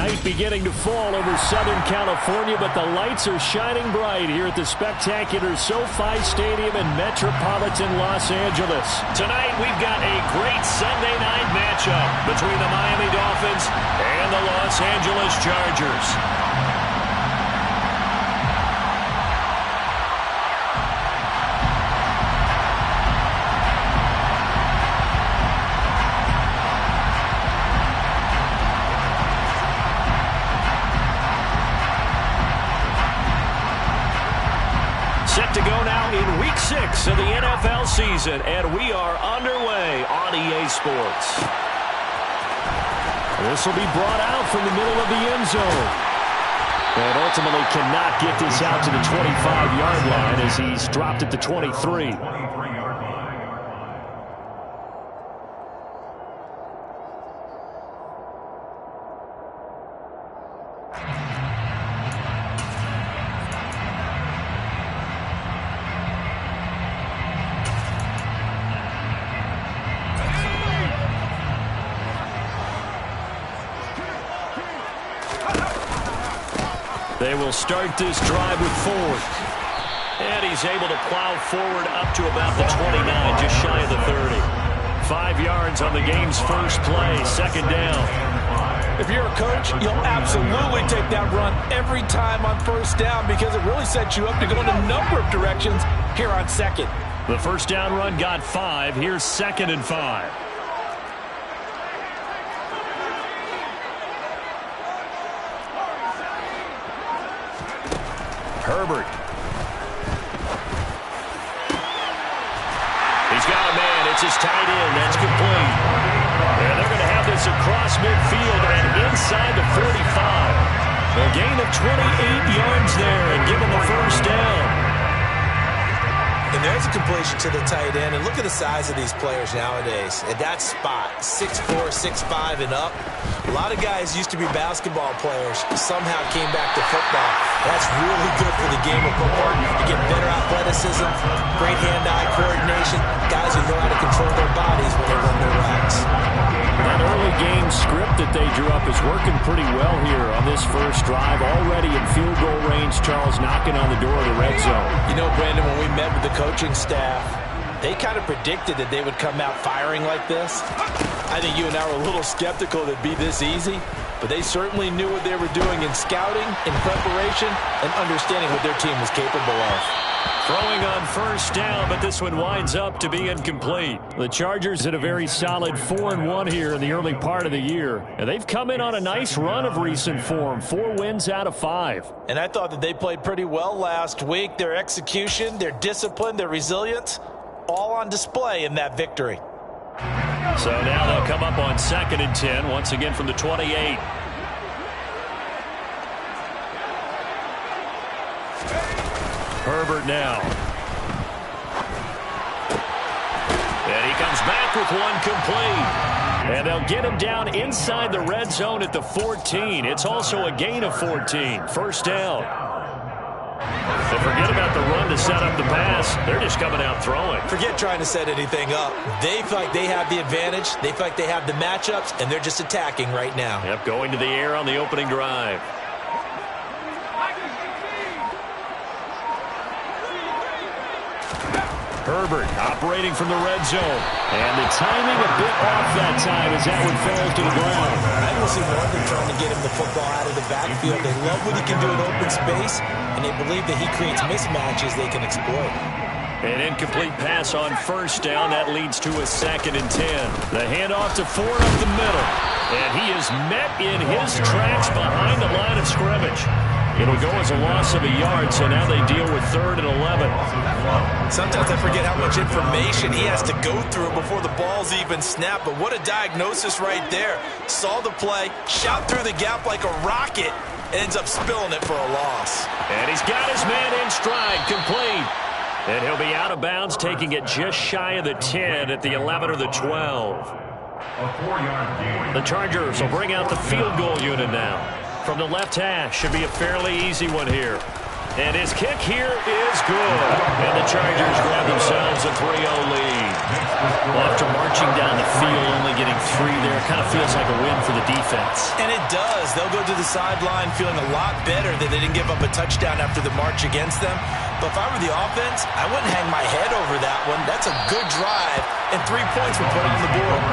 Night beginning to fall over Southern California, but the lights are shining bright here at the spectacular SoFi Stadium in metropolitan Los Angeles. Tonight, we've got a great Sunday night matchup between the Miami Dolphins and the Los Angeles Chargers. Set to go now in Week 6 of the NFL season, and we are underway on EA Sports. This will be brought out from the middle of the end zone. And ultimately cannot get this out to the 25-yard line as he's dropped at the 23. They will start this drive with Ford. And he's able to plow forward up to about the 29, just shy of the 30. 5 yards on the game's first play, second down. If you're a coach, you'll absolutely take that run every time on first down because it really sets you up to go in a number of directions here on second. The first down run got 5. Here's 2nd and 5. Herbert. He's got a man. It's his tight end. That's complete. And they're going to have this across midfield and inside the 45. A gain of 28 yards there and give him the first down. And there's a completion to the tight end. And look at the size of these players nowadays. At that spot, 6'4", 6'5", and up. A lot of guys used to be basketball players, somehow came back to football. That's really good for the game of football. You get better athleticism, great hand-eye coordination, guys who know how to control their bodies when they run their routes. That early game script that they drew up is working pretty well here on this first drive. Already in field goal range, Charles knocking on the door of the red zone. You know, Brandon, when we met with the coaching staff, they kind of predicted that they would come out firing like this. I think you and I were a little skeptical that it'd be this easy, but they certainly knew what they were doing in scouting, in preparation, and understanding what their team was capable of. Throwing on first down, but this one winds up to be incomplete. The Chargers had a very solid 4-1 here in the early part of the year, and they've come in on a nice run of recent form, 4 wins out of 5. And I thought that they played pretty well last week. Their execution, their discipline, their resilience, all on display in that victory. So now they'll come up on 2nd and 10, once again from the 28. Herbert now. And he comes back with one complete. And they'll get him down inside the red zone at the 14. It's also a gain of 14. First down. They forget about the run to set up the pass. They're just coming out throwing. Forget trying to set anything up. They feel like they have the advantage. They feel like they have the matchups, and they're just attacking right now. Yep, going to the air on the opening drive. Herbert operating from the red zone. And the timing a bit off that time as that one falls to the ground. I don't see more than trying to get him the football out of the backfield. They love what he can do in open space, and they believe that he creates mismatches they can exploit. An incomplete pass on first down. That leads to a 2nd and 10. The handoff to Ford up the middle. And he is met in his tracks behind the line of scrimmage. It'll go as a loss of a yard, so now they deal with 3rd and 11. Sometimes I forget how much information he has to go through before the ball's even snapped, but what a diagnosis right there. Saw the play, shot through the gap like a rocket, ends up spilling it for a loss. And he's got his man in stride, complete. And he'll be out of bounds, taking it just shy of the 10 at the 11 or the 12. The Chargers will bring out the field goal unit now. From the left hash, should be a fairly easy one here. And his kick here is good. And the Chargers grab themselves a 3-0 lead. Well, after marching down the field, only getting 3 there, it kind of feels like a win for the defense. And it does. They'll go to the sideline feeling a lot better that they didn't give up a touchdown after the march against them. But if I were the offense, I wouldn't hang my head over that one. That's a good drive, and 3 points were put on the board.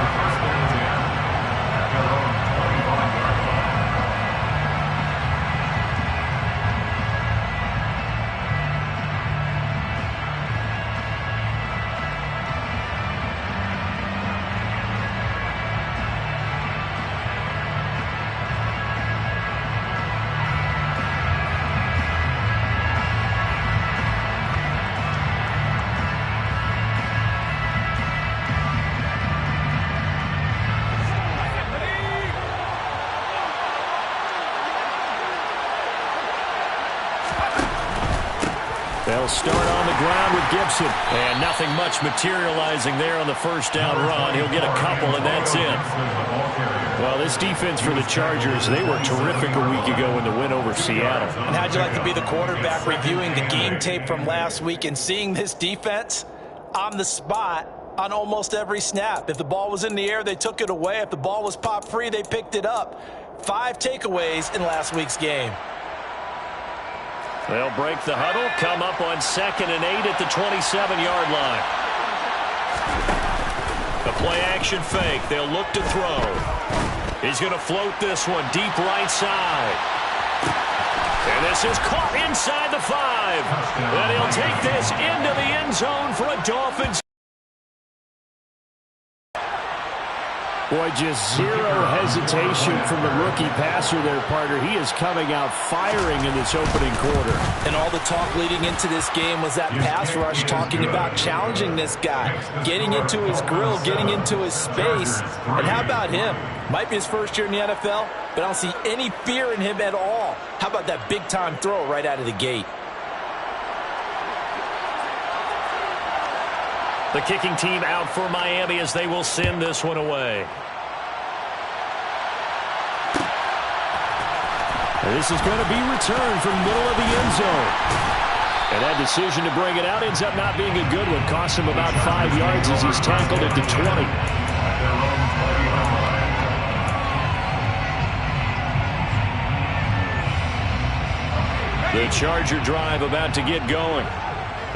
They'll start on the ground with Gibson. And nothing much materializing there on the first down run. He'll get a couple, and that's it. Well, this defense for the Chargers, they were terrific a week ago in the win over Seattle. And how'd you like to be the quarterback reviewing the game tape from last week and seeing this defense on the spot on almost every snap? If the ball was in the air, they took it away. If the ball was popped free, they picked it up. 5 takeaways in last week's game. They'll break the huddle, come up on 2nd and 8 at the 27-yard line. The play-action fake. They'll look to throw. He's going to float this one deep right side. And this is caught inside the 5. And he'll take this into the end zone for a Dolphins. Boy, just zero hesitation from the rookie passer there, partner. He is coming out firing in this opening quarter. And all the talk leading into this game was that pass rush, talking about challenging this guy, getting into his grill, getting into his space. And how about him? Might be his first year in the NFL, but I don't see any fear in him at all. How about that big-time throw right out of the gate? The kicking team out for Miami as they will send this one away. This is going to be returned from middle of the end zone. And that decision to bring it out ends up not being a good one. Costs him about 5 yards as he's tackled at the 20. The Charger drive about to get going.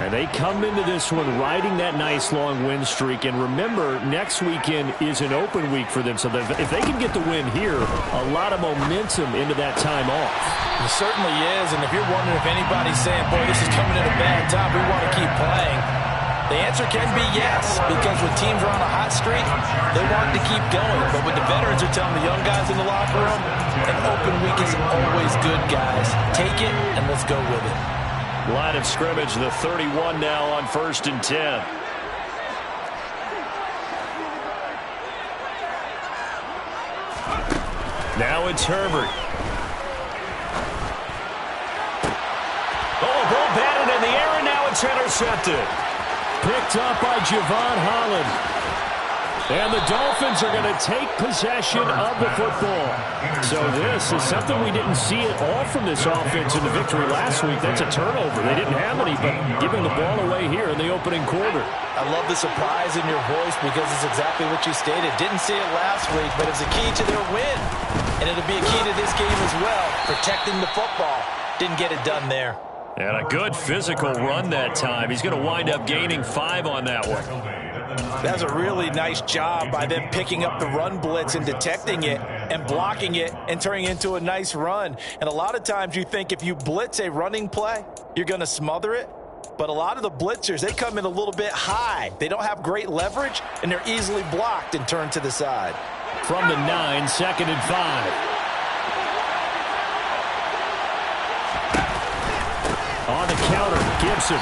And they come into this one riding that nice long win streak. And remember, next weekend is an open week for them. So if they can get the win here, a lot of momentum into that time off. It certainly is. And if you're wondering if anybody's saying, boy, this is coming at a bad time, we want to keep playing, the answer can be yes. Because when teams are on a hot streak, they want to keep going. But what the veterans are telling the young guys in the locker room, an open week is always good, guys. Take it and let's go with it. Line of scrimmage, the 31 now on 1st and 10. Now it's Herbert. Oh, ball batted in the air, and now it's intercepted. Picked up by Javon Holland. And the Dolphins are going to take possession of the football. So this is something we didn't see at all from this offense in the victory last week. That's a turnover. They didn't have any, but giving the ball away here in the opening quarter. I love the surprise in your voice because it's exactly what you stated. Didn't see it last week, but it's a key to their win. And it'll be a key to this game as well, protecting the football. Didn't get it done there. And a good physical run that time. He's going to wind up gaining 5 on that one. That's a really nice job by them picking up the run blitz and detecting it and blocking it and turning it into a nice run. And a lot of times you think if you blitz a running play, you're going to smother it. But a lot of the blitzers, they come in a little bit high. They don't have great leverage, and they're easily blocked and turned to the side. From the 9, 2nd and 5. On the counter, Gibson.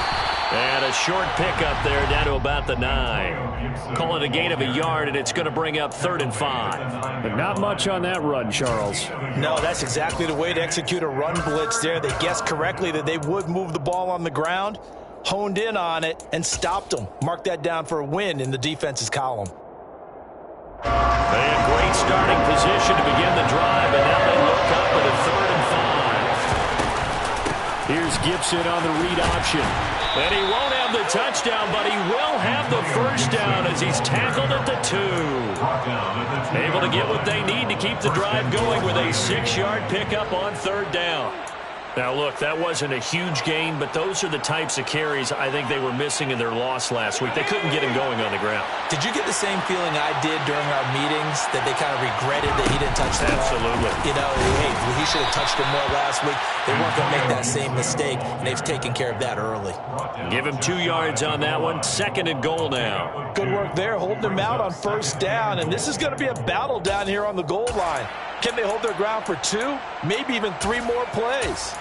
And a short pickup there down to about the 9. Call it a gain of a yard, and it's going to bring up 3rd and 5. But not much on that run, Charles. No, that's exactly the way to execute a run blitz there. They guessed correctly that they would move the ball on the ground, honed in on it, and stopped them. Mark that down for a win in the defense's column. They had great starting position to begin the drive, and now they look up at a 3rd and 5. Here's Gibson on the read option. And he won't have the touchdown, but he will have the first down as he's tackled at the 2. Able to get what they need to keep the drive going with a 6-yard pickup on 3rd down. Now, look, that wasn't a huge gain, but those are the types of carries I think they were missing in their loss last week. They couldn't get him going on the ground. Did you get the same feeling I did during our meetings, that they kind of regretted that he didn't touch the ball? Absolutely. You know, hey, he should have touched him more last week. They weren't going to make that same mistake, and they've taken care of that early. Give him 2 yards on that one. 2nd and goal now. Good work there, holding him out on 1st down, and this is going to be a battle down here on the goal line. Can they hold their ground for 2, maybe even 3 more plays?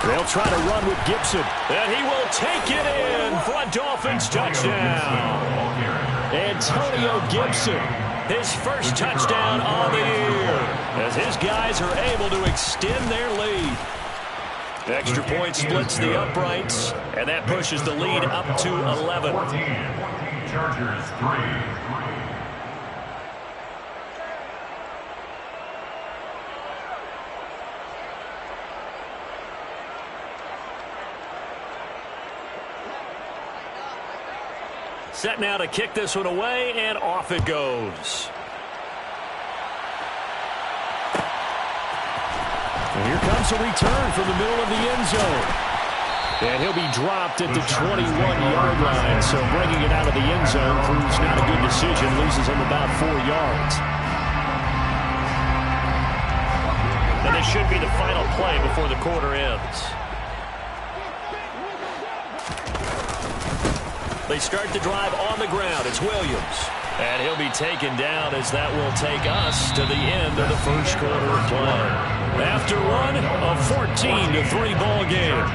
They'll try to run with Gibson, and he will take it in for a Dolphins touchdown. Antonio Gibson, his first touchdown on the year, as his guys are able to extend their lead. Extra point splits the uprights, and that pushes the lead up to 11. 14, Chargers 3. Set now to kick this one away, and off it goes. And here comes a return from the middle of the end zone. And he'll be dropped at the 21-yard line, so bringing it out of the end zone proves not a good decision, loses him about 4 yards. And this should be the final play before the quarter ends. They start the drive on the ground. It's Williams. And he'll be taken down as that will take us to the end of the first quarter of play. After one, a 14-3 ball game.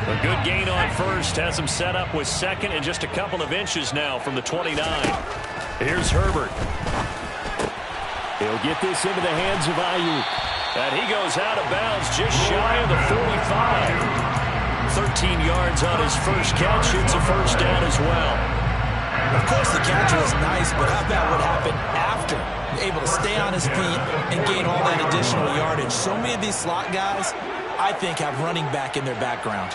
A good gain on first, has him set up with 2nd and just a couple of inches now from the 29. Here's Herbert. He'll get this into the hands of Ayuk. And he goes out of bounds just shy of the 45. 13 yards on his first catch. It's a first down as well. Of course, the catch was nice, but how about what happened after? Able to stay on his feet and gain all that additional yardage. So many of these slot guys, I think, have running back in their background.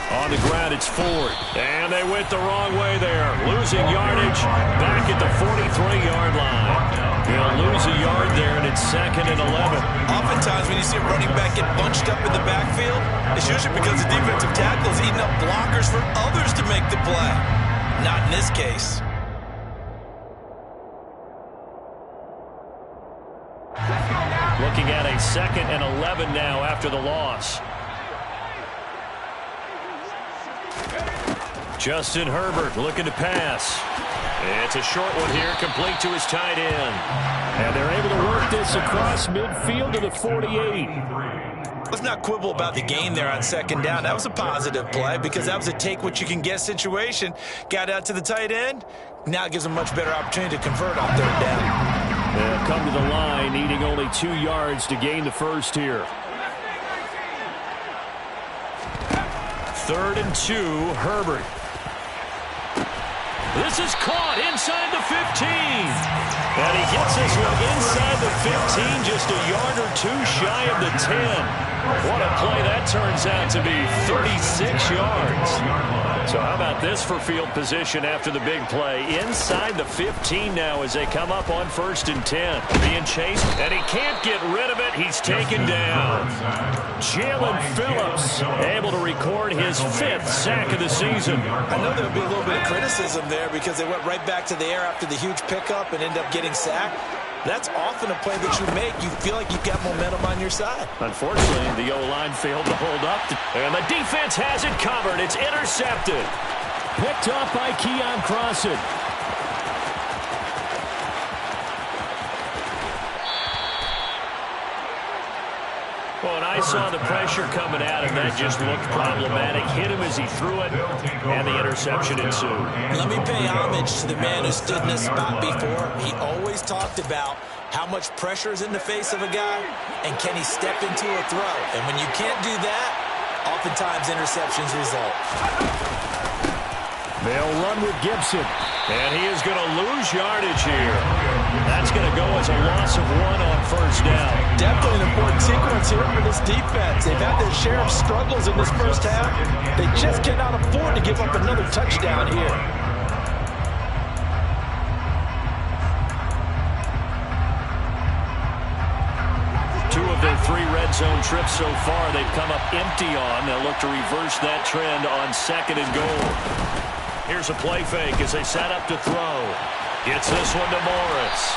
On the ground, it's Ford. And they went the wrong way there. Losing yardage back at the 43-yard line. They'll lose a yard there, and it's 2nd and 11. Oftentimes, when you see a running back get bunched up in the backfield, it's usually because the defensive tackle is eating up blockers for others to make the play. Not in this case. Looking at a 2nd and 11 now after the loss. Justin Herbert looking to pass. It's a short one here, complete to his tight end. And they're able to work this across midfield to the 48. Let's not quibble about the gain there on 2nd down. That was a positive play because that was a take-what-you-can-get situation. Got out to the tight end. Now it gives them a much better opportunity to convert on 3rd down. They'll come to the line, needing only 2 yards to gain the first here. 3rd and 2, Herbert. This is caught inside the 15. And he gets this one inside the 15, just a yard or 2 shy of the 10. What a play that turns out to be, 36 yards. So how about this for field position after the big play? Inside the 15 now as they come up on 1st and 10. Being chased, and he can't get rid of it. He's taken down. Jalen Phillips able to record his 5th sack of the season. I know there'll be a little bit of criticism there because they went right back to the air after the huge pickup and ended up getting sacked. That's often a play that you make. You feel like you've got momentum on your side. Unfortunately, the O-line failed to hold up. And the defense has it covered. It's intercepted. Picked off by Keon Crossan. I saw the pressure coming at him. That just looked problematic. Hit him as he threw it, and the interception ensued. Let me pay homage to the man who stood in this spot before. He always talked about how much pressure is in the face of a guy, and can he step into a throw. And when you can't do that, oftentimes interceptions result. They'll run with Gibson, and he is going to lose yardage here. That's going to go as a loss of 1 on first down. Definitely an important sequence here for this defense. They've had their share of struggles in this first half. They just cannot afford to give up another touchdown here. Their 3 red zone trips so far, they've come up empty on. They'll look to reverse that trend on 2nd and goal. Here's a play fake as they set up to throw. Gets this one to Morris.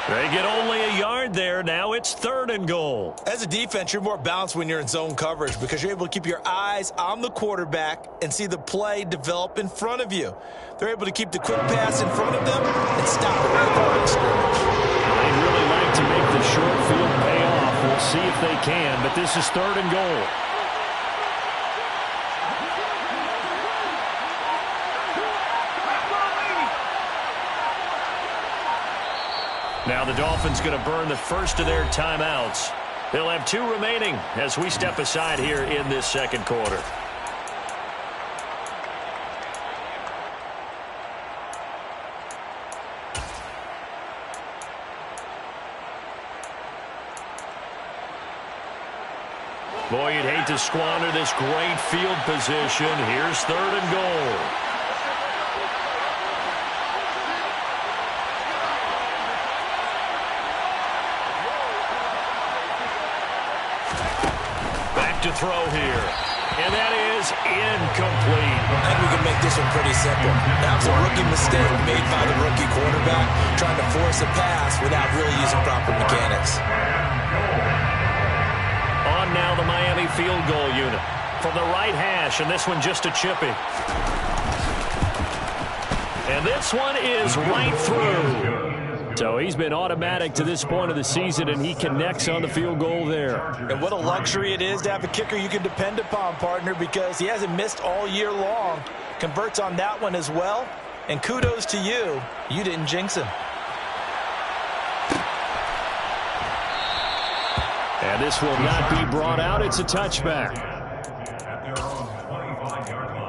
They get only a yard there. Now it's 3rd and goal. As a defense, you're more balanced when you're in zone coverage because you're able to keep your eyes on the quarterback and see the play develop in front of you. They're able to keep the quick pass in front of them and stop it right at the line of scrimmage. They'd really like to make the short field pay off. We'll see if they can, but this is 3rd and goal. Now the Dolphins going to burn the first of their timeouts. They'll have 2 remaining as we step aside here in this 2nd quarter. Boy, you'd hate to squander this great field position. Here's 3rd and goal. Back to throw here. And that is incomplete. I think we can make this one pretty simple. That was a rookie mistake made by the rookie quarterback trying to force a pass without really using proper mechanics. On now the Miami field goal unit from the right hash, and this one just a chippy. And this one is right through. So he's been automatic to this point of the season, and he connects on the field goal there. And what a luxury it is to have a kicker you can depend upon, partner, because he hasn't missed all year long. Converts on that one as well. And kudos to you. You didn't jinx him. And this will not be brought out. It's a touchback. At their own 25-yard line.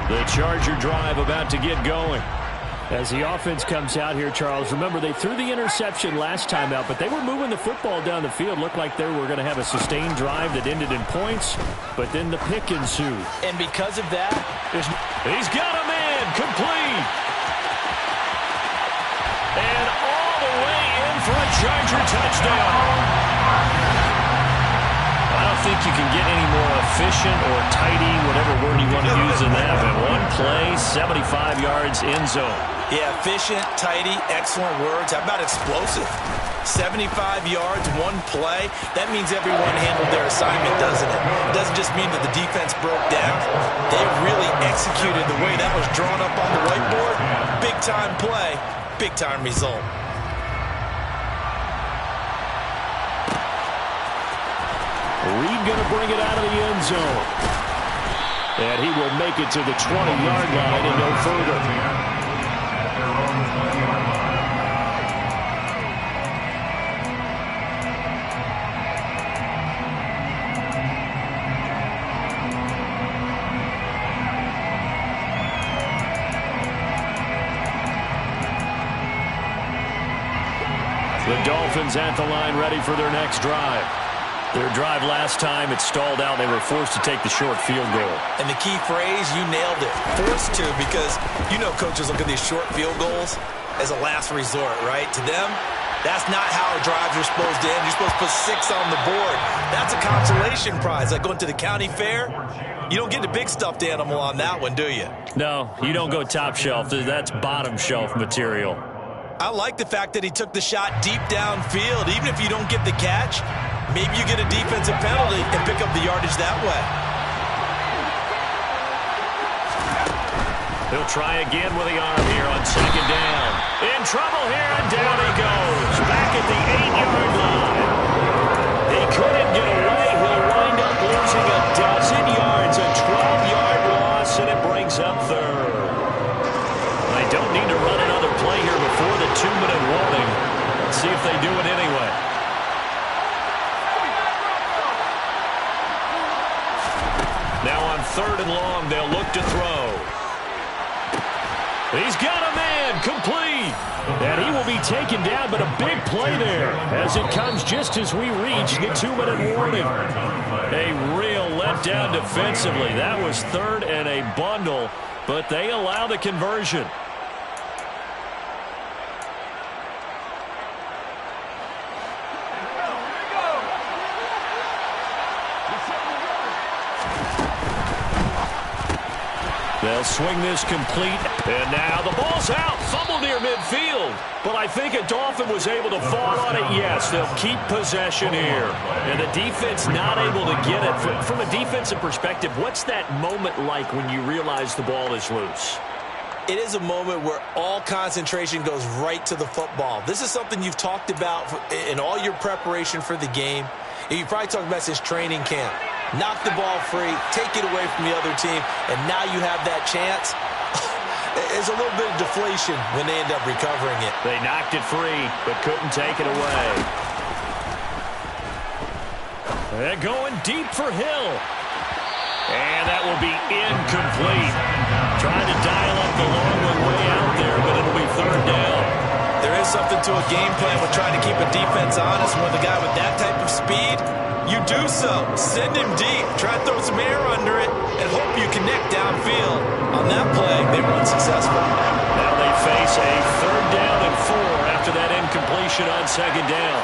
The Charger drive about to get going. As the offense comes out here, Charles, remember they threw the interception last time out, but they were moving the football down the field. Looked like they were going to have a sustained drive that ended in points, but then the pick ensued. And because of that, he's got a man complete. And all the way in for a Charger touchdown. I don't think you can get any more efficient or tidy, whatever word you want to use in that, but one play, 75 yards in zone. Yeah, efficient, tidy, excellent words. How about explosive? 75 yards, one play. That means everyone handled their assignment, doesn't it? It doesn't just mean that the defense broke down. They really executed the way that was drawn up on the whiteboard. Big-time play, big-time result. Reed going to bring it out of the end zone. And he will make it to the 20-yard line and no further. The Dolphins at the line ready for their next drive. Their drive last time, it stalled out. They were forced to take the short field goal. And the key phrase, you nailed it. Forced to, because you know coaches look at these short field goals as a last resort, right? To them, that's not how drives are supposed to end. You're supposed to put 6 on the board. That's a consolation prize. Like going to the county fair, you don't get the big stuffed animal on that one, do you? No, you don't go top shelf. That's bottom shelf material. I like the fact that he took the shot deep downfield. Even if you don't get the catch, maybe you get a defensive penalty and pick up the yardage that way. He'll try again with the arm here on second down. In trouble here, and down he goes. Back at the 8-yard line. He couldn't get away. He'll wind up losing a dozen yards, a 12-yard loss, and it brings up third. They don't need to run another play here before the 2-minute warning. Let's see if they do it anyway. Now on 3rd and long, they'll look to throw. He's got a man, complete. And he will be taken down, but a big play there as it comes just as we reach the 2-minute warning. A real letdown defensively. That was 3rd and a bundle, but they allow the conversion. They'll swing this complete, and now the ball's out. Fumble near midfield. But I think a Dolphin was able to fall on it. Yes, they'll keep possession here. And the defense not able to get it. From a defensive perspective, what's that moment like when you realize the ball is loose? It is a moment where all concentration goes right to the football. This is something you've talked about in all your preparation for the game. And you probably talked about since training camp. Knock the ball free, take it away from the other team, and now you have that chance. There's a little bit of deflation when they end up recovering it. They knocked it free, but couldn't take it away. They're going deep for Hill. And that will be incomplete. Trying to dial up the long way out there, but it'll be 3rd down. There is something to a game plan with trying to keep a defense honest. With a guy with that type of speed, you do so. Send him deep. Try to throw some air under it and hope you connect downfield. On that play, they were unsuccessful. Now they face a 3rd down and 4 after that incompletion on 2nd down.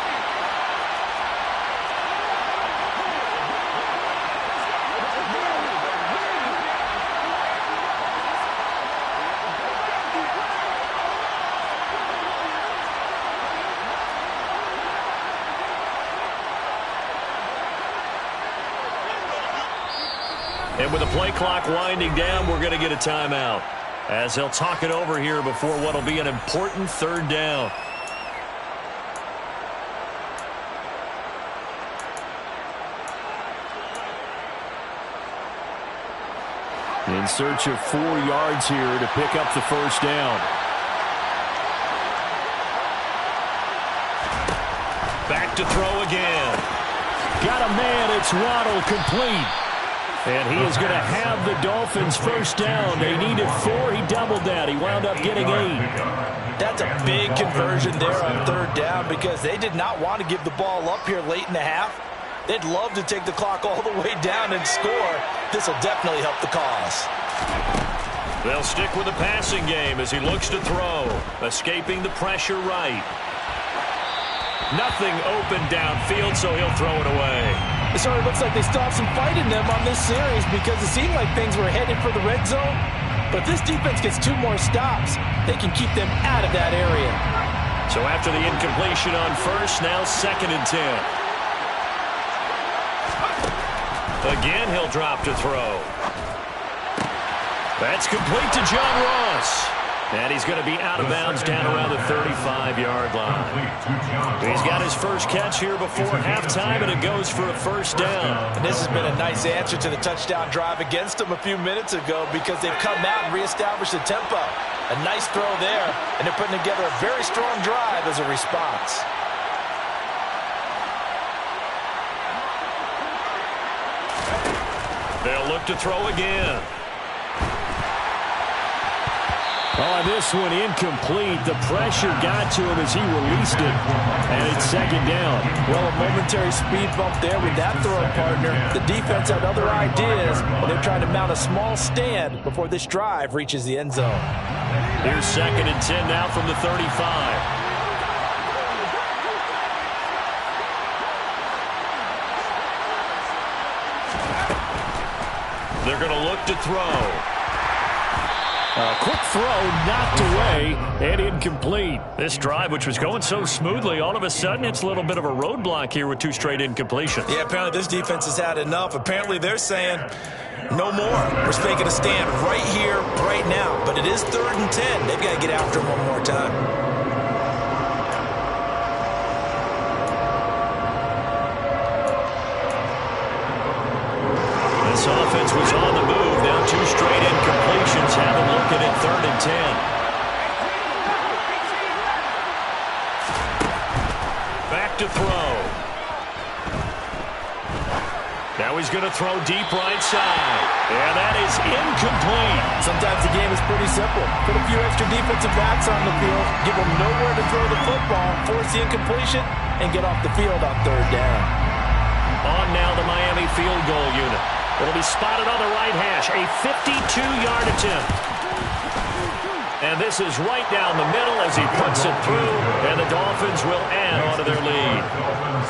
And with the play clock winding down, we're going to get a timeout as they'll talk it over here before what will be an important 3rd down. In search of 4 yards here to pick up the 1st down. Back to throw again. Got a man. It's Waddle, complete. And he is going to have the Dolphins 1st down. They needed 4. He doubled that. He wound up getting 8. That's a big conversion there on 3rd down because they did not want to give the ball up here late in the half. They'd love to take the clock all the way down and score. This will definitely help the cause. They'll stick with the passing game as he looks to throw. Escaping the pressure right. Nothing open downfield, so he'll throw it away. It sort of looks like they still have some fight in them on this series because it seemed like things were headed for the red zone. But if this defense gets 2 more stops, they can keep them out of that area. So after the incompletion on 1st, now 2nd and 10. Again, he'll drop to throw. That's complete to John Ross. And he's going to be out of bounds down around the 35-yard line. He's got his first catch here before halftime, and it goes for a 1st down. And this has been a nice answer to the touchdown drive against them a few minutes ago because they've come out and reestablished the tempo. A nice throw there, and they're putting together a very strong drive as a response. They'll look to throw again. Oh, this one incomplete. The pressure got to him as he released it, and it's 2nd down. Well, a momentary speed bump there with that throwing partner. The defense had other ideas, but they're trying to mount a small stand before this drive reaches the end zone. Here's 2nd and 10 now from the 35. They're going to look to throw. Quick throw, knocked away, and incomplete. This drive, which was going so smoothly, all of a sudden it's a little bit of a roadblock here with 2 straight incompletions. Yeah, apparently this defense has had enough. Apparently they're saying, no more. We're making a stand right here, right now. But it is 3rd and 10. They've got to get after him one more time. This offense was on the move. Now 2 straight incompletions have them looking at 3rd and 10. Back to throw. Now he's going to throw deep right side. And that is incomplete. Sometimes the game is pretty simple. Put a few extra defensive backs on the field, give them nowhere to throw the football, force the incompletion, and get off the field on 3rd down. On now the Miami field goal unit. It'll be spotted on the right hash. A 52-yard attempt. And this is right down the middle as he puts it through, and the Dolphins will add on to their lead.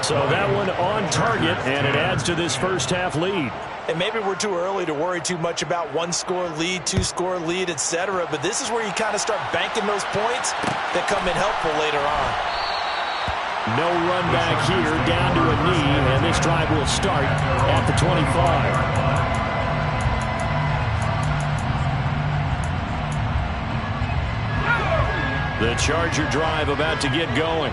So that one on target, and it adds to this first half lead. And maybe we're too early to worry too much about 1-score lead, 2-score lead, etc. But this is where you kind of start banking those points that come in helpful later on. No run back here, down to a knee, and this drive will start at the 25. The Charger drive about to get going.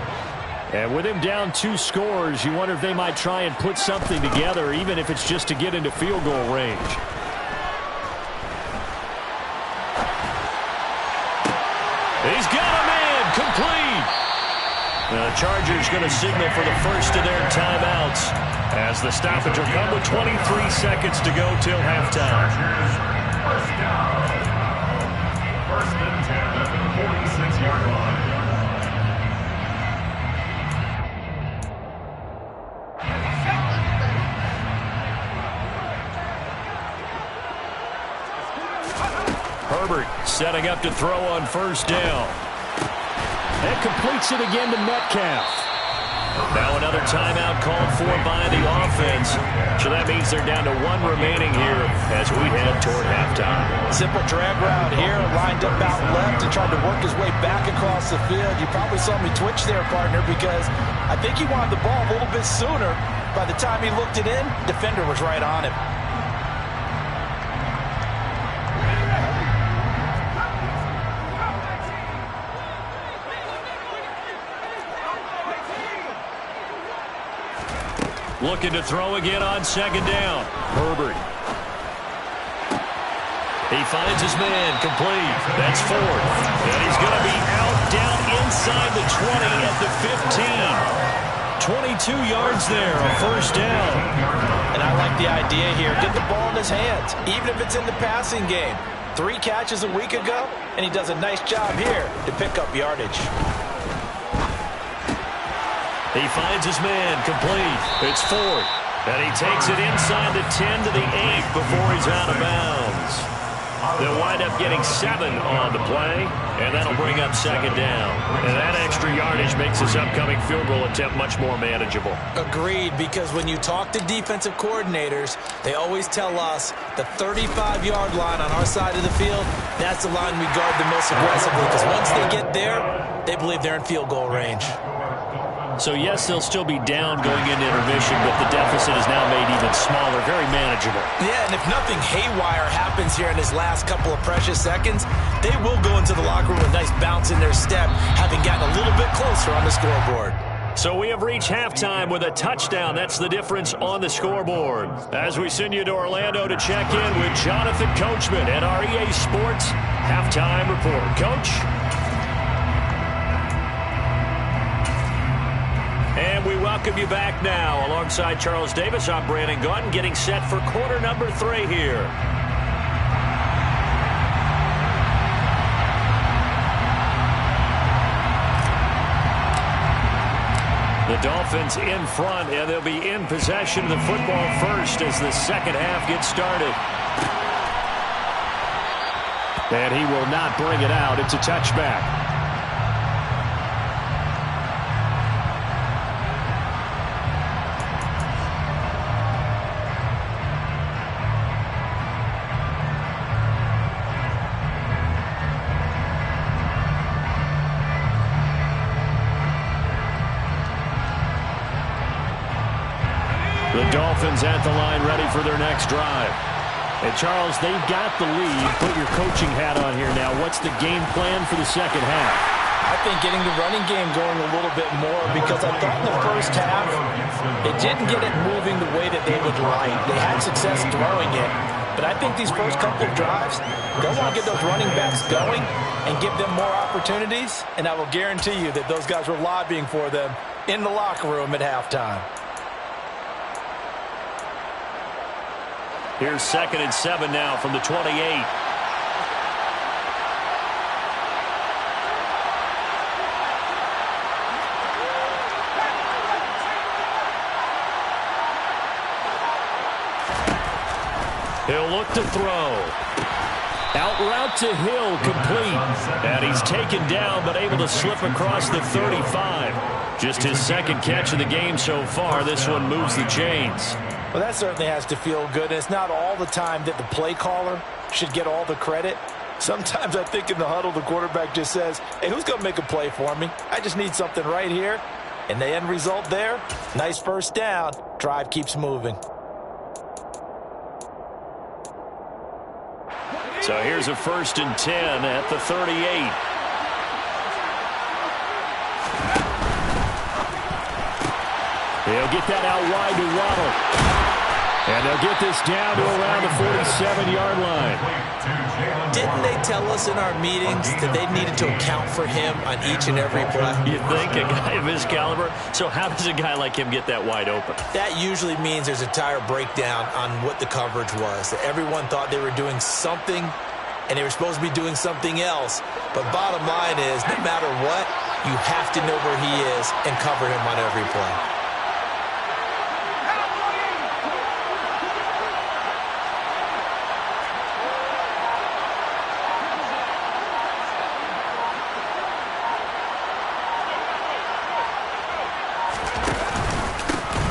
And with him down 2 scores, you wonder if they might try and put something together, even if it's just to get into field goal range. He's got a man, complete. The Chargers going to signal for the first of their timeouts as the stoppage will come with 23 seconds to go till halftime. First down. 1st and 10 at the 46-yard line. Herbert setting up to throw on 1st down. And completes it again to Metcalf. Now another timeout called for by the offense. So that means they're down to 1 remaining here as we head toward halftime. Simple drag route here, lined up out left and tried to work his way back across the field. You probably saw me twitch there, partner, because I think he wanted the ball a little bit sooner. By the time he looked it in, defender was right on him. Looking to throw again on 2nd down. Herbert. He finds his man, complete. That's 4th. And he's going to be out down inside the 20 at the 15. 22 yards there, a 1st down. And I like the idea here. Get the ball in his hands, even if it's in the passing game. 3 catches a week ago, and he does a nice job here to pick up yardage. He finds his man, complete. It's 4th. And he takes it inside the 10 to the 8 before he's out of bounds. They'll wind up getting 7 on the play, and that'll bring up 2nd down. And that extra yardage makes this upcoming field goal attempt much more manageable. Agreed, because when you talk to defensive coordinators, they always tell us the 35-yard line on our side of the field, that's the line we guard the most aggressively, because once they get there, they believe they're in field goal range. So, yes, they'll still be down going into intermission, but the deficit is now made even smaller, very manageable. Yeah, and if nothing haywire happens here in his last couple of precious seconds, they will go into the locker room with a nice bounce in their step, having gotten a little bit closer on the scoreboard. So we have reached halftime with a touchdown. That's the difference on the scoreboard. As we send you to Orlando to check in with Jonathan Coachman at our EA Sports Halftime Report. Coach? And we welcome you back now. Alongside Charles Davis, I'm Brandon Gaudin, getting set for quarter number 3 here. The Dolphins in front, and they'll be in possession of the football first as the second half gets started. And he will not bring it out. It's a touchback. The Dolphins at the line ready for their next drive. And, Charles, they've got the lead. Put your coaching hat on here now. What's the game plan for the second half? I think getting the running game going a little bit more, because I thought in the first half it didn't get it moving the way that they would like. They had success throwing it, but I think these first couple of drives, they'll want to get those running backs going and give them more opportunities, and I will guarantee you that those guys were lobbying for them in the locker room at halftime. Here's 2nd and 7 now from the 28. He'll look to throw. Out route to Hill, complete. And he's taken down, but able to slip across the 35. Just his second catch of the game so far. This one moves the chains. Well, that certainly has to feel good. It's not all the time that the play caller should get all the credit. Sometimes I think in the huddle, the quarterback just says, hey, who's going to make a play for me? I just need something right here. And the end result there, nice first down. Drive keeps moving. So here's a 1st and 10 at the 38. He'll get that out wide to Waddle. And they'll get this down to around the 47-yard line. Didn't they tell us in our meetings that they needed to account for him on each and every play? You think, a guy of his caliber? So how does a guy like him get that wide open? That usually means there's a entire breakdown on what the coverage was. That everyone thought they were doing something, and they were supposed to be doing something else. But bottom line is, no matter what, you have to know where he is and cover him on every play.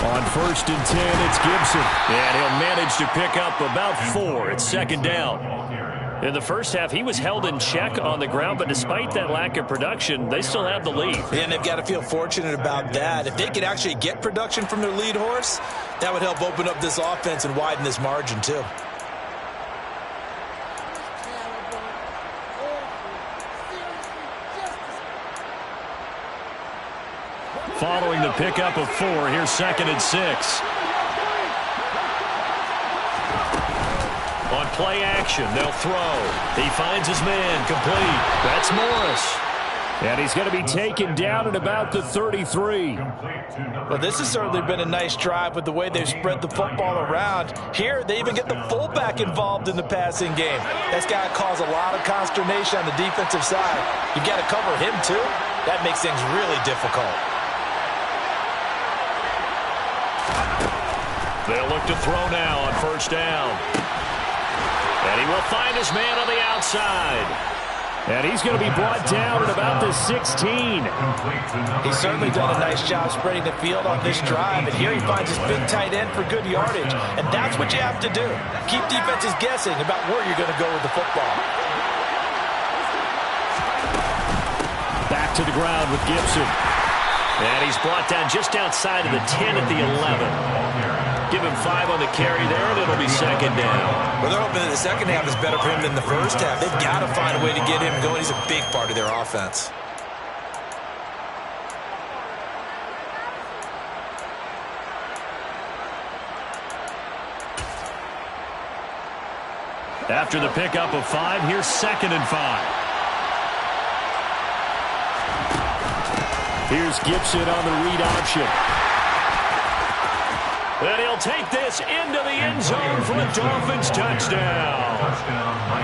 On 1st and 10, it's Gibson. And he'll manage to pick up about 4. It's 2nd down. In the first half, he was held in check on the ground, but despite that lack of production, they still have the lead. And they've got to feel fortunate about that. If they could actually get production from their lead horse, that would help open up this offense and widen this margin too. Following the pickup of 4, here's 2nd and 6. On play action, they'll throw. He finds his man, complete. That's Morris. And he's going to be taken down at about the 33. Well, this has certainly been a nice drive with the way they've spread the football around. Here, they even get the fullback involved in the passing game. That's got to cause a lot of consternation on the defensive side. You've got to cover him, too. That makes things really difficult. They'll look to throw now on 1st down. And he will find his man on the outside. And he's going to be brought down at about the 16. He's certainly done a nice job spreading the field on this drive. And here he finds his big tight end for good yardage. And that's what you have to do. Keep defenses guessing about where you're going to go with the football. Back to the ground with Gibson. And he's brought down just outside of the 10 at the 11. Give him 5 on the carry there, and it'll be 2nd down. Well, they're hoping that the second half is better for him than the first half. They've got to find a way to get him going. He's a big part of their offense. After the pickup of 5, here's 2nd and 5. Here's Gibson on the read option. And he'll take this into the end zone for a Dolphins touchdown.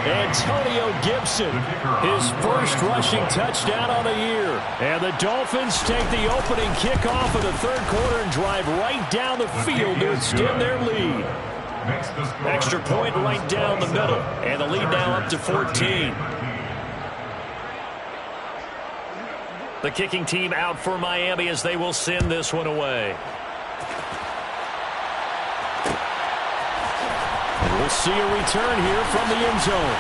Antonio Gibson, his first rushing touchdown on the year. And the Dolphins take the opening kickoff of the 3rd quarter and drive right down the field to extend their lead. Extra point right down the middle. And the lead now up to 14. The kicking team out for Miami as they will send this one away. We'll see a return here from the end zone.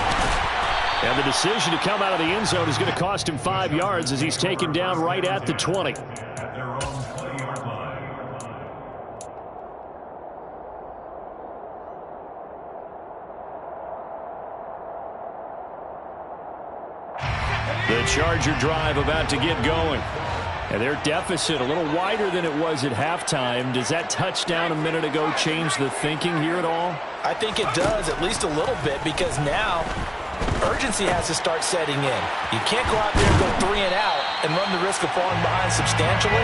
And the decision to come out of the end zone is going to cost him 5 yards as he's taken down right at the 20. Charger drive about to get going. And their deficit a little wider than it was at halftime. Does that touchdown a minute ago change the thinking here at all? I think it does, at least a little bit, because now urgency has to start setting in. You can't go out there and go 3 and out and run the risk of falling behind substantially,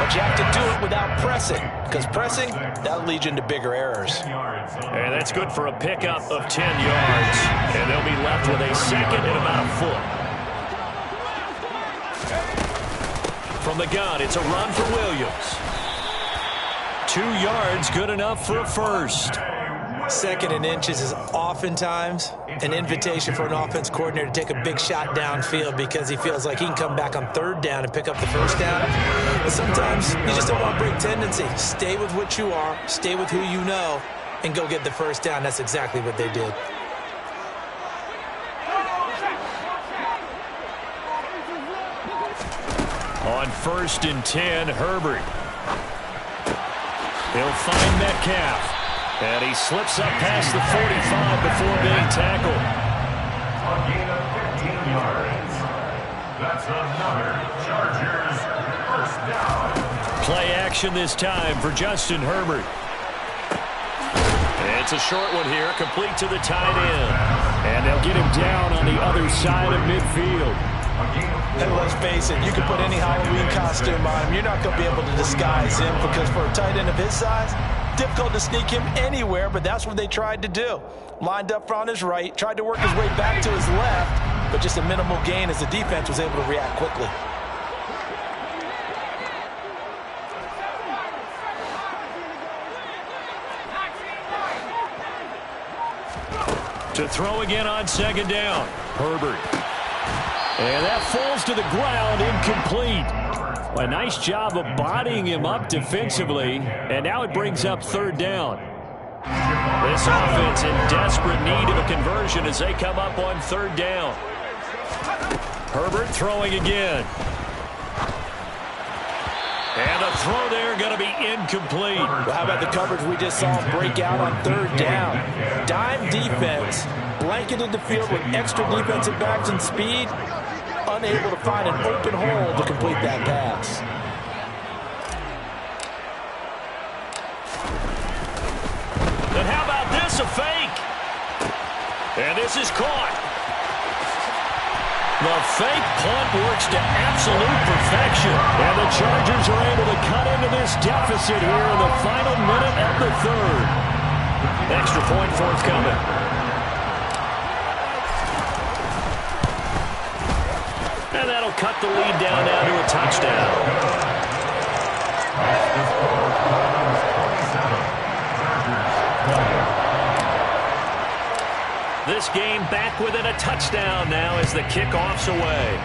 but you have to do it without pressing, because pressing, that'll lead you into bigger errors. And that's good for a pickup of 10 yards. And they'll be left with a second and about a foot. From the gun, it's a run for Williams. 2 yards, good enough for a first. Second and inches is oftentimes an invitation for an offense coordinator to take a big shot downfield because he feels like he can come back on third down and pick up the first down. But sometimes you just don't want to break tendency. Stay with what you are, stay with who you know, and go get the first down. That's exactly what they did. On 1st and 10, Herbert. He'll find Metcalf. And he slips up past the 45 before being tackled. A gain of 15 yards. That's another Chargers first down. Play action this time for Justin Herbert. It's a short one here, complete to the tight end. And they'll get him down on the other side of midfield. And let's face it, you can put any Halloween costume on him. You're not going to be able to disguise him because for a tight end of his size, difficult to sneak him anywhere, but that's what they tried to do. Lined up on his right, tried to work his way back to his left, but just a minimal gain as the defense was able to react quickly. To throw again on 2nd down, Herbert. And that falls to the ground, incomplete. A nice job of bodying him up defensively, and now it brings up 3rd down. This offense in desperate need of a conversion as they come up on 3rd down. Herbert throwing again. And the throw there going to be incomplete. Well, how about the coverage we just saw him break out on 3rd down? Dime defense, blanketed the field with extra defensive backs and speed, unable to find an open hole to complete that pass. And how about this, a fake? And this is caught. The fake punt works to absolute perfection. And the Chargers are able to cut into this deficit here in the final minute of the 3rd. Extra point forthcoming. And that'll cut the lead down now to a touchdown. This game back within a touchdown now as the kickoff's away.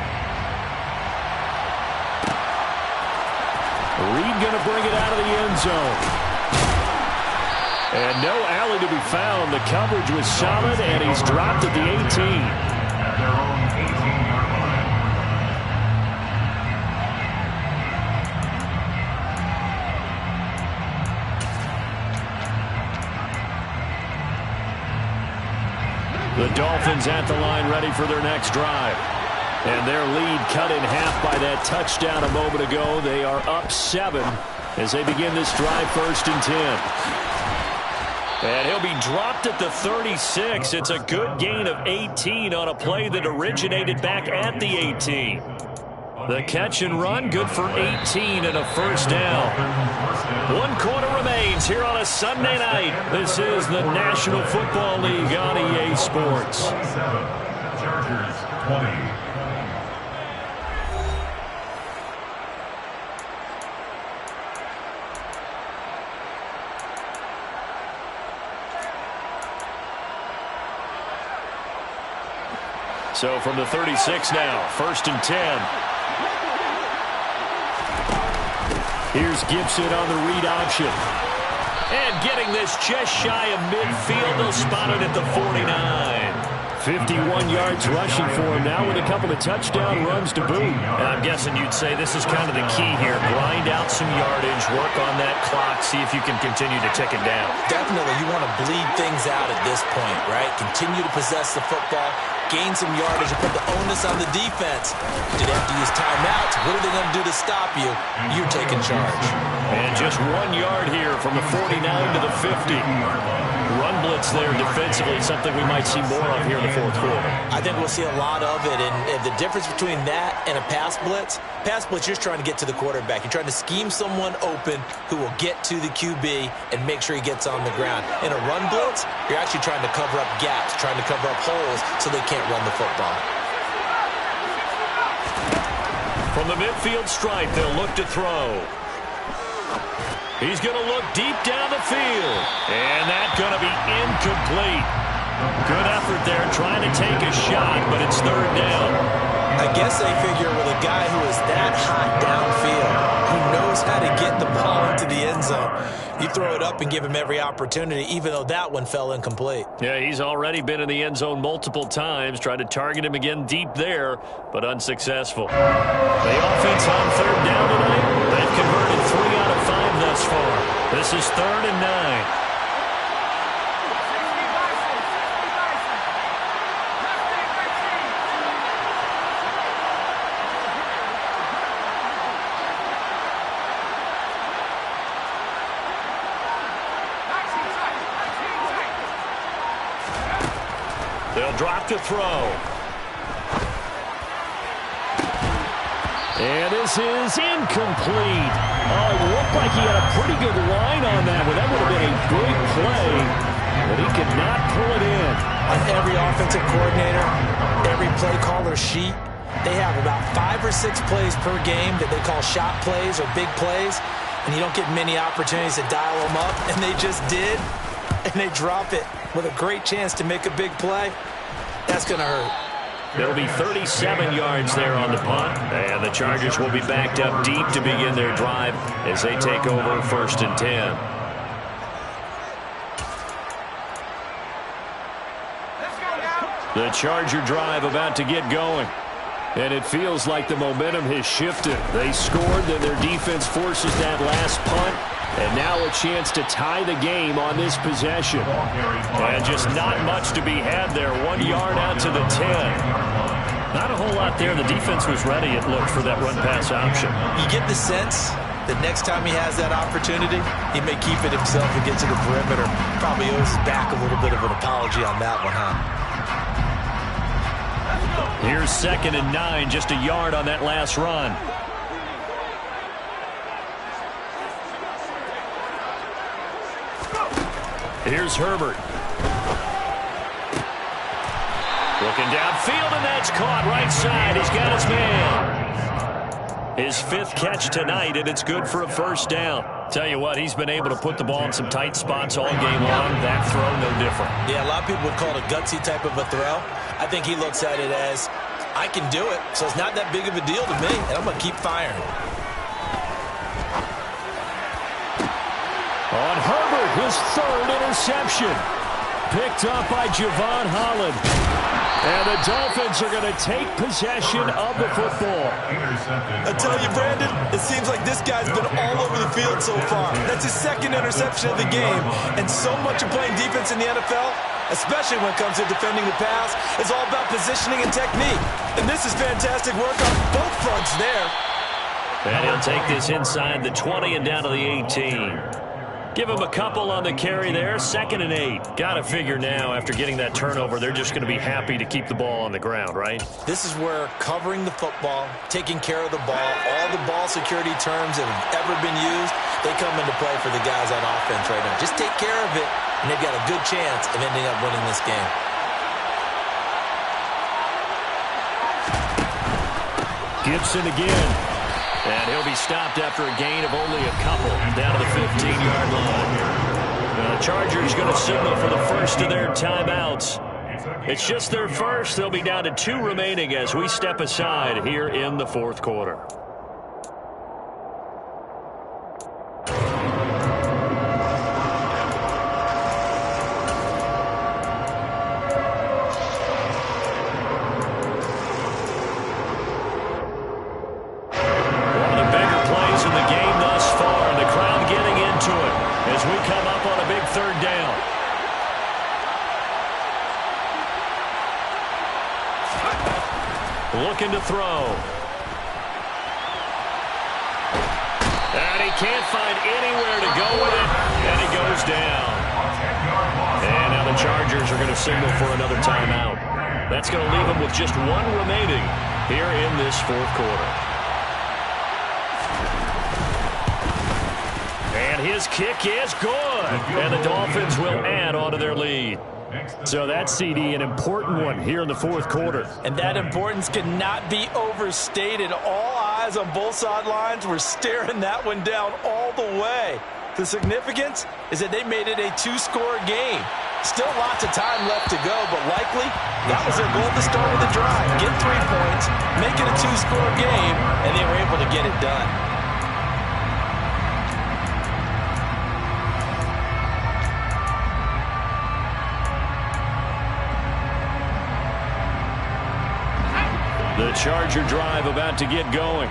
Reed going to bring it out of the end zone. And no alley to be found. The coverage was solid, and he's dropped at the 18. At their own 18-yard line. The Dolphins at the line ready for their next drive. And their lead cut in half by that touchdown a moment ago. They are up 7 as they begin this drive 1st and 10. And he'll be dropped at the 36. It's a good gain of 18 on a play that originated back at the 18. The catch and run, good for 18 and a first down. 1 quarter remains here on a Sunday night. This is the National Football League on EA Sports. 7, Chargers 20. So from the 36 now, 1st and 10. Here's Gibson on the read option. And getting this just shy of midfield. They'll spot it at the 49. 51 yards rushing for him now with a couple of touchdown runs to boot. And I'm guessing you'd say this is kind of the key here. Grind out some yardage, work on that clock, see if you can continue to tick it down. Definitely, you want to bleed things out at this point, right? Continue to possess the football, gain some yardage, and put the onus on the defense. Do they have to use timeouts? What are they going to do to stop you? You're taking charge. And just 1 yard here from the 49 to the 50. Run blitz there defensively, something we might see more of here in the fourth quarter. I think we'll see a lot of it, and the difference between that and a pass blitz, you're just trying to get to the quarterback. You're trying to scheme someone open who will get to the QB and make sure he gets on the ground. In a run blitz, you're actually trying to cover up gaps, trying to cover up holes so they can't run the football. From the midfield stripe, they'll look to throw. He's going to look deep down the field. And that's going to be incomplete. Good effort there trying to take a shot, but it's third down. I guess they figure with a guy who is that hot downfield, who knows how to get the ball into the end zone, you throw it up and give him every opportunity, even though that one fell incomplete. Yeah, he's already been in the end zone multiple times. Tried to target him again deep there, but unsuccessful. The offense on third down tonight, they've converted 3 out of 5 thus far. This is 3rd and 9. They'll drop to throw. And this is incomplete. Oh, it looked like he had a pretty good line on that one. That would have been a big play, but he could not pull it in. On every offensive coordinator, every play caller sheet, they have about 5 or 6 plays per game that they call shot plays or big plays, and you don't get many opportunities to dial them up, and they just did, and they drop it with a great chance to make a big play. That's going to hurt. It'll be 37 yards there on the punt, and the Chargers will be backed up deep to begin their drive as they take over 1st and 10. The Charger drive about to get going. And it feels like the momentum has shifted. They scored, then their defense forces that last punt. And now a chance to tie the game on this possession. And just not much to be had there. 1 yard out to the 10. Not a whole lot there. The defense was ready, it looked, for that run-pass option. You get the sense that next time he has that opportunity, he may keep it himself and get to the perimeter. Probably owes his back a little bit of an apology on that one, huh? Here's 2nd and 9, just a yard on that last run. Here's Herbert. Looking downfield, and that's caught right side. He's got his man. His 5th catch tonight, and it's good for a 1st down. Tell you what, he's been able to put the ball in some tight spots all game long. That throw, no different. Yeah, a lot of people would call it a gutsy type of a throw. I think he looks at it as, I can do it, so it's not that big of a deal to me, and I'm going to keep firing. On Herbert, his 3rd interception. Picked up by Javon Holland. And the Dolphins are going to take possession of the football. I tell you, Brandon, it seems like this guy's been all over the field so far. That's his 2nd interception of the game. And so much of playing defense in the NFL, especially when it comes to defending the pass, is all about positioning and technique. And this is fantastic work on both fronts there. And he'll take this inside the 20 and down to the 18. Give him a couple on the carry there. 2nd and 8. Got to figure now, after getting that turnover, they're just going to be happy to keep the ball on the ground, right? This is where covering the football, taking care of the ball, all the ball security terms that have ever been used, they come into play for the guys on offense right now. Just take care of it, and they've got a good chance of ending up winning this game. Gibson again. And he'll be stopped after a gain of only a couple down to the 15-yard line. The Chargers going to signal for the first of their timeouts. It's just their first. They'll be down to 2 remaining as we step aside here in the 4th quarter. looking to throw. And he can't find anywhere to go with it, and he goes down. And now the Chargers are going to signal for another timeout. That's going to leave them with just one remaining here in this fourth quarter. And his kick is good. And the Dolphins will add on to their lead. So that's, CD, an important one here in the fourth quarter. And that importance cannot be overstated. All eyes on both sidelines were staring that one down all the way. The significance is that they made it a two-score game. Still lots of time left to go, but likely that was their goal to start with the drive. Get 3 points, make it a two-score game, and they were able to get it done. The Charger drive about to get going.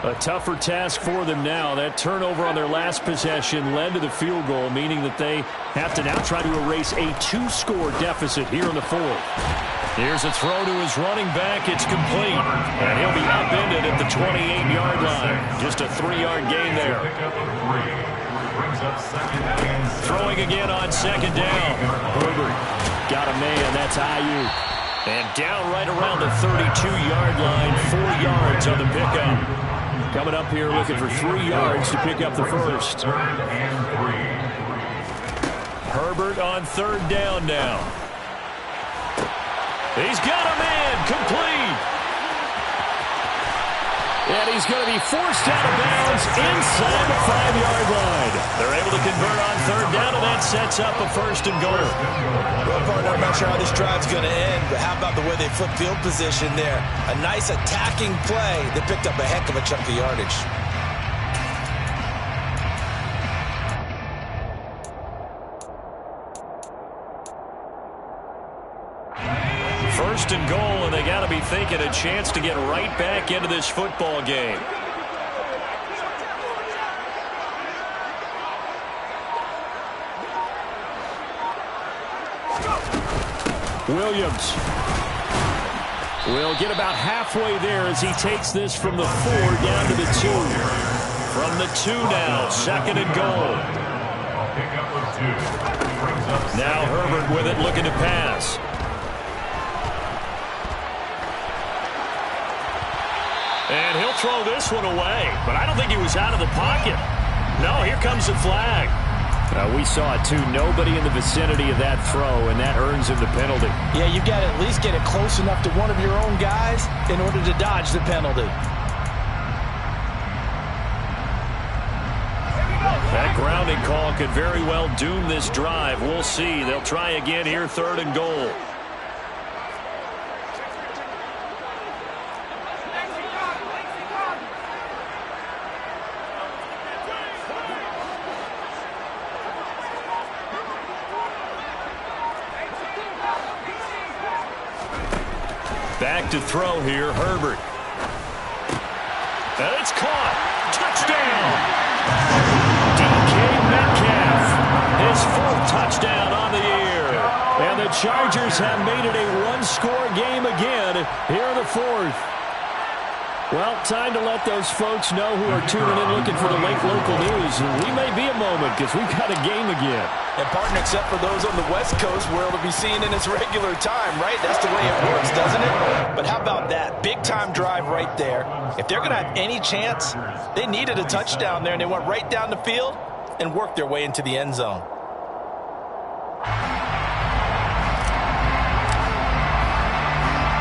A tougher task for them now. That turnover on their last possession led to the field goal, meaning that they have to now try to erase a two-score deficit here in the fourth. Here's a throw to his running back. It's complete. And he'll be upended at the 28-yard line. Just a 3-yard gain there. Throwing again on second down. Herbert got a man. That's Ayuk. And down right around the 32-yard line, 4 yards on the pickup. Coming up here looking for 3 yards to pick up the first. Herbert on third down now. He's got a man, complete. And he's going to be forced out of bounds inside the 5-yard line. They're able to convert on third down, and that sets up a first and goal. Well, partner, I'm not sure how this drive's going to end, but how about the way they flip field position there? A nice attacking play that picked up a heck of a chunk of yardage. First and goal, and they got to be thinking a chance to get right back into this football game. Williams will get about halfway there as he takes this from the 4 down to the 2. From the 2 now, second and goal. Now Herbert with it, looking to pass. And he'll throw this one away, but I don't think he was out of the pocket. No, here comes the flag. We saw it, too. Nobody in the vicinity of that throw, and that earns him the penalty. Yeah, you've got to at least get it close enough to one of your own guys in order to dodge the penalty. That grounding call could very well doom this drive. We'll see. They'll try again here, third and goal. Back to throw here, Herbert. And it's caught. Touchdown! DK Metcalf, his 4th touchdown on the year. And the Chargers have made it a one-score game again here in the 4th. Well, time to let those folks know who are tuning in looking for the late local news. We may be a moment because we've got a game again. And, partner, except for those on the West Coast, where it'll be seen in its regular time, right? That's the way it works, doesn't it? But how about that? Big-time drive right there. If they're going to have any chance, they needed a touchdown there, and they went right down the field and worked their way into the end zone.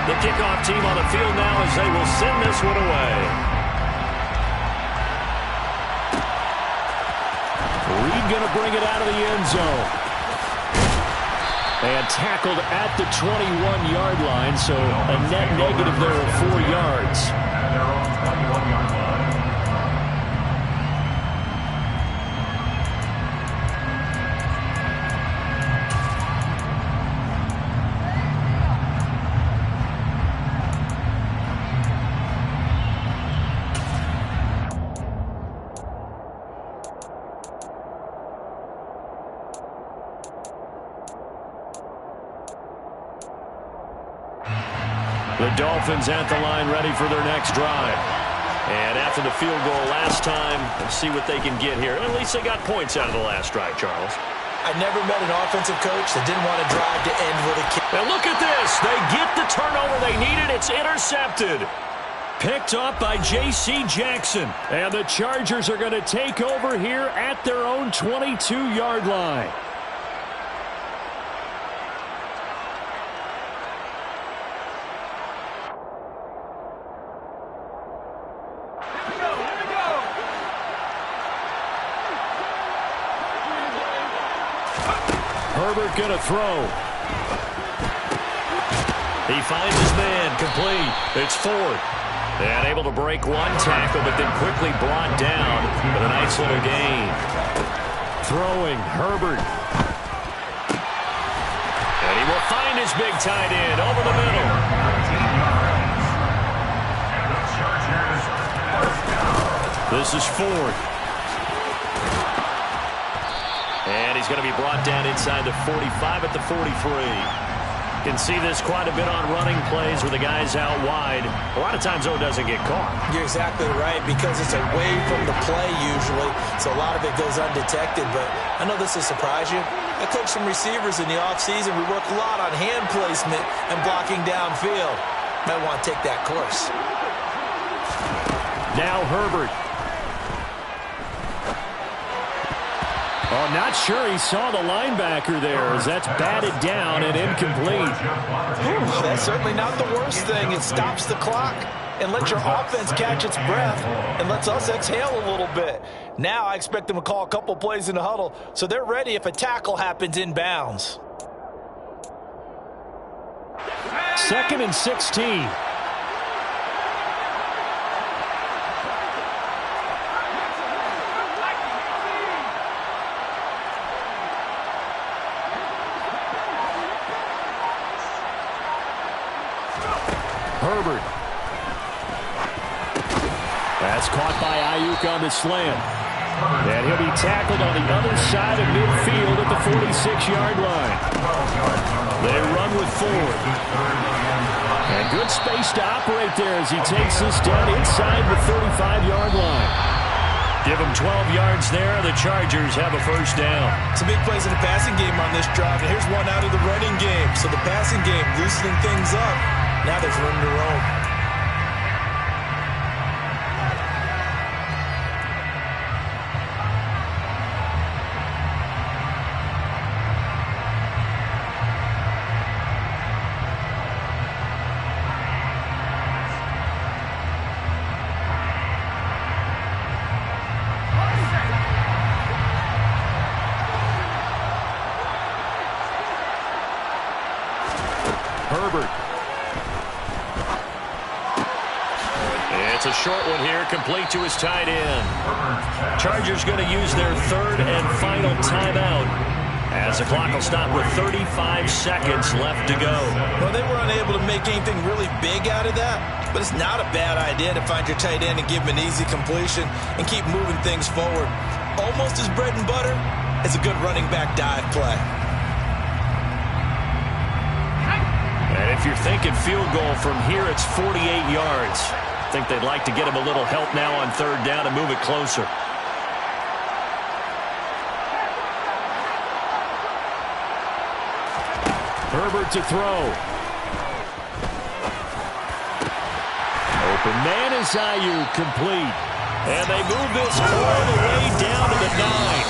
The kickoff team on the field now as they will send this one away. Reed going to bring it out of the end zone. And tackled at the 21-yard line, so a net negative there of 4 yards. And they're on 21-yard line. The Dolphins at the line ready for their next drive. And after the field goal last time, let's see what they can get here. At least they got points out of the last drive, Charles. I never met an offensive coach that didn't want to drive to end with a kick. And look at this. They get the turnover they needed. It's intercepted. Picked up by J.C. Jackson. And the Chargers are going to take over here at their own 22-yard line. Herbert going to throw. He finds his man, complete. It's Ford. And able to break one tackle, but then quickly brought down with a nice little gain. Throwing, Herbert. And he will find his big tight end over the middle. This is Ford. And he's going to be brought down inside the 45 at the 43. Can see this quite a bit on running plays where the guy's out wide. A lot of times, though, it doesn't get caught. You're exactly right, because it's away from the play usually, so a lot of it goes undetected. But I know this will surprise you. I coach some receivers in the offseason. We work a lot on hand placement and blocking downfield. Might want to take that course. Now Herbert. Oh, not sure he saw the linebacker there as that's batted down and incomplete. That's certainly not the worst thing. It stops the clock and lets your offense catch its breath and lets us exhale a little bit. Now I expect them to call a couple plays in the huddle so they're ready if a tackle happens inbounds. 2nd and 16. Herbert. That's caught by Ayuk on the slant. And he'll be tackled on the other side of midfield at the 46-yard line. They run with Ford. And good space to operate there as he takes this down inside the 35-yard line. Give him 12 yards there. The Chargers have a first down. Some big plays in the passing game on this drive, and here's one out of the running game. So the passing game loosening things up. Now there's room to roam. Herbert. It's a short one here, complete to his tight end. Chargers going to use their third and final timeout as the clock will stop with 35 seconds left to go. Well, they were unable to make anything really big out of that, but it's not a bad idea to find your tight end and give him an easy completion and keep moving things forward. Almost as bread and butter as a good running back dive play. And if you're thinking field goal from here, it's 48 yards. I think they'd like to get him a little help now on third down and move it closer. Herbert to throw. Open man is Ayuk, complete. And they move this all the way down to the 9.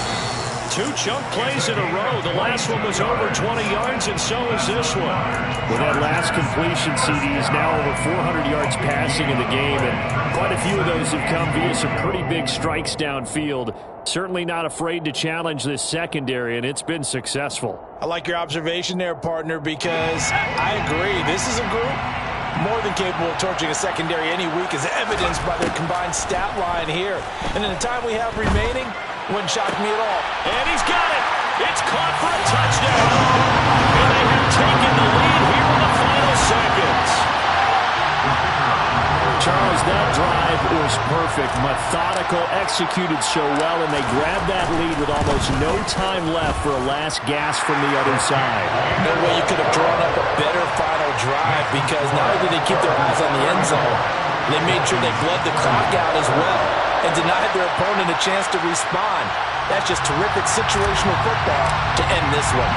2 chunk plays in a row. The last one was over 20 yards, and so is this one. With that last completion, CD's now over 400 yards passing in the game, and quite a few of those have come via some pretty big strikes downfield. Certainly not afraid to challenge this secondary, and it's been successful. I like your observation there, partner, because I agree. This is a group more than capable of torching a secondary any week, as evidenced by their combined stat line here. And in the time we have remaining, wouldn't shock me at all. And he's got it. It's caught for a touchdown. And they have taken the lead here in the final seconds. Charles, that drive was perfect. Methodical, executed so well, and they grabbed that lead with almost no time left for a last gasp from the other side. No way you could have drawn up a better final drive, because not only did they keep their eyes on the end zone, they made sure they bled the clock out as well and denied their opponent a chance to respond. That's just terrific situational football to end this one.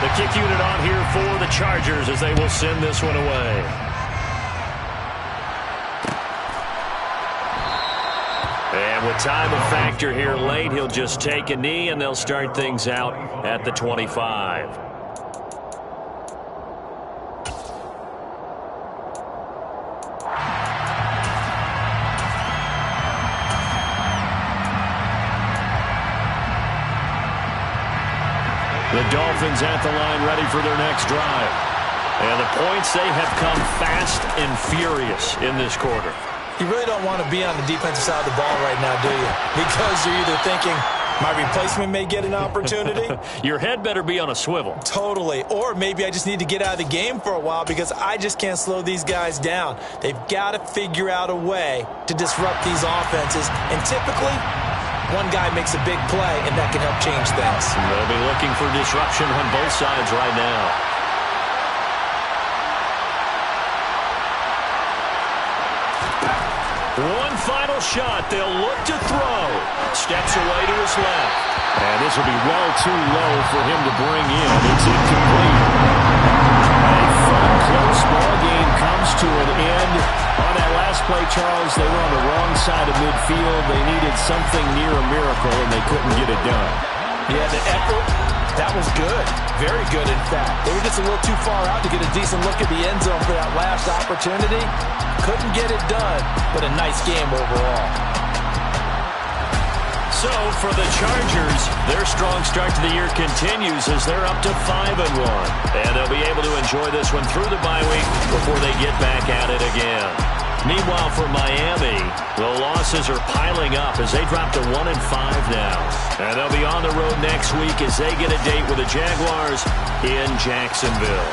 The kick unit on here for the Chargers as they will send this one away. And with time a factor here late, he'll just take a knee, and they'll start things out at the 25. The Dolphins at the line ready for their next drive. And the points, they have come fast and furious in this quarter. You really don't want to be on the defensive side of the ball right now, do you? Because you're either thinking, my replacement may get an opportunity. Your head better be on a swivel. Totally. Or maybe I just need to get out of the game for a while because I just can't slow these guys down. They've got to figure out a way to disrupt these offenses. And typically, one guy makes a big play, and that can help change things. They'll be looking for disruption on both sides right now. One final shot. They'll look to throw. Steps away to his left. And this will be well too low for him to bring in. It's incomplete. A fun, close ball game comes to an end. On that last play, Charles, they were on the wrong side of midfield. They needed something near a miracle, and they couldn't get it done. Yeah, the effort, that was good. Very good, in fact. They were just a little too far out to get a decent look at the end zone for that last opportunity. Couldn't get it done, but a nice game overall. So, for the Chargers, their strong start to the year continues as they're up to 5-1. And they'll be able to enjoy this one through the bye week before they get back at it again. Meanwhile, for Miami, the losses are piling up as they drop to 1-5 now. And they'll be on the road next week as they get a date with the Jaguars in Jacksonville.